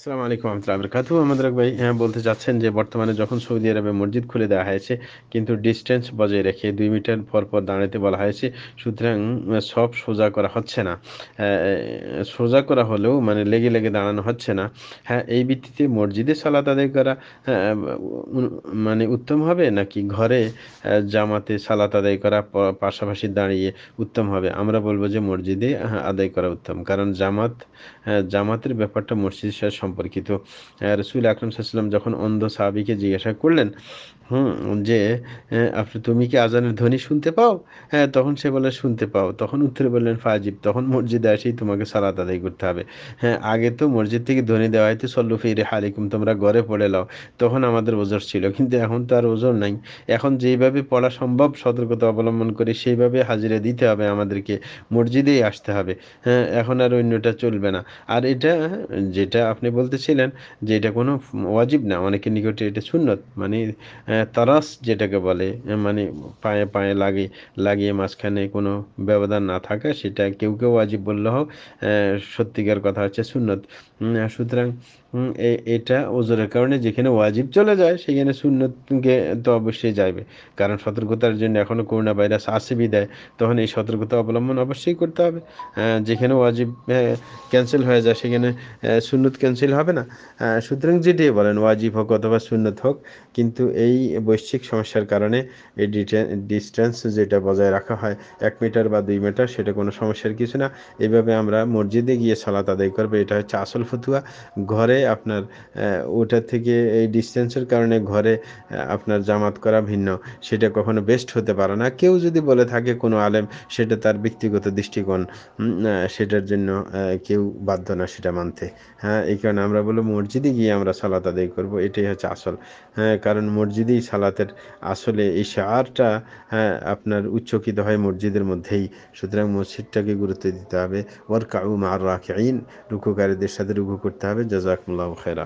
আসসালামু আলাইকুম ওয়া বারাকাতুহু। আমাদের এক ভাই বলতে চাচ্ছেন যে বর্তমানে যখন সৌদি আরবে মসজিদ খুলে দেওয়া হয়েছে কিন্তু ডিসট্যান্স বজায় রেখে ২ মিটার পর দাঁড়াতে বলা হয়েছে। সুতরাং সফ সোজা করা হচ্ছে না। সোজা করা হলেও মানে লেগে দাঁড়ানো হচ্ছে না। হ্যাঁ, এই ভিত্তিতে মসজিদে সালাত আদায় করা হ্যাঁ, উ মানে উত্তম হবে নাকি ঘরে জামাতে সালাত আদায় করা পাশাপাশি দাঁড়িয়ে উত্তম হবে? আমরা বলব যে মসজিদে আদায় করা উত্তম। কারণ জামাতের ব্যাপারটা মসজিদের সাথে সম্পর্কিত। রাসূল আকরাম সাল্লাল্লাহু আলাইহি ওয়াসাল্লাম যখন অন্ধ সাহাবীকে জিজ্ঞাসা করলেন হুম, যে তুমি কি আজানের ধ্বনি শুনতে পাও? হ্যাঁ, তখন সে বলল, "শুনতে পাও।" তখন উত্তরে বললেন, "ফাজিব।" তখন মসজিদে এসেই তোমাকে সালাত আদায় করতে হবে। হ্যাঁ, আগে তো মসজিদ থেকে ধ্বনি দেওয়া হয়তো, "সল্লু ফি রিহালিকুম" তোমরা ঘরে পড়ে লও। তখন আমাদের ওযর ছিল। কিন্তু এখন তো আর ওযর নাই। এখন যেইভাবে পড়া সম্ভব সতর্কতা অবলম্বন করে সেইভাবে হাজিরা দিতে হবে আমাদেরকে। মসজিদেই আসতে হবে। হ্যাঁ, এখন আর অন্যটা চলবে না। আর এটা যেটা আপনি বলতেছিলেন যে এটা কোনো ওয়াজিব না। অনেকের নিকটে এটা সুন্নত। মানে তারাস যেটাকে বলে মানে পায়ে লাগিয়ে মাঝখানে কোনো ব্যবধান না থাকা সেটা কেউ ওয়াজিব বললেও সত্যিকার কথা হচ্ছে সুন্নত। সুতরাং এটা ওজরের কারণে যেখানে ওয়াজিব চলে যায় সেখানে সুন্নতকে তো অবশ্যই যাইবে। কারণ সতর্কতার জন্য এখনো করোনা ভাইরাস আছে বিদায় তখন এই সতর্কতা অবলম্বন অবশ্যই করতে হবে। যেখানে ওয়াজিব ক্যানসেল হয়ে যায় সেখানে সুন্নত ক্যানসেল হবে না। সুতরাং যেটাই বলেন ওয়াজিব হোক অথবা সুন্নত হোক কিন্তু এই বৈশ্বিক সমস্যার কারণে এই ডিসট্যান্স যেটা বজায় রাখা হয় ১ মিটার বা ২ মিটার সেটা কোনো সমস্যার কিছু না। এভাবে আমরা মসজিদে গিয়ে সালাত আদায় করব এটা হচ্ছে আসল ফতুয়া। ঘরে আপনার ওটা থেকে এই ডিসট্যান্সের কারণে ঘরে আপনার জামাত করা ভিন্ন। সেটা কখনো বেস্ট হতে পারে না। কেউ যদি বলে থাকে কোনো আলেম সেটা তার ব্যক্তিগত দৃষ্টিকোণ। সেটার জন্য কেউ বাধ্য না সেটা মানতে। হ্যাঁ, এই কারণে আমরা বলব মসজিদে গিয়ে আমরা সালাত আদায় করব। এটাই হচ্ছে আসল। হ্যাঁ, কারণ মসজিদেই সালাতের আসলে এই শিআরটা হ্যাঁ, আপনার উচ্চকিত হয় মসজিদের মধ্যেই। সুতরাং মসজিদটাকে গুরুত্ব দিতে হবে। ওয়ারকাউ মা'আর রাকিঈন রুকুকারীদের সাথে রুকু করতে হবে। জাযাকুমুল্লাহু খাইরা।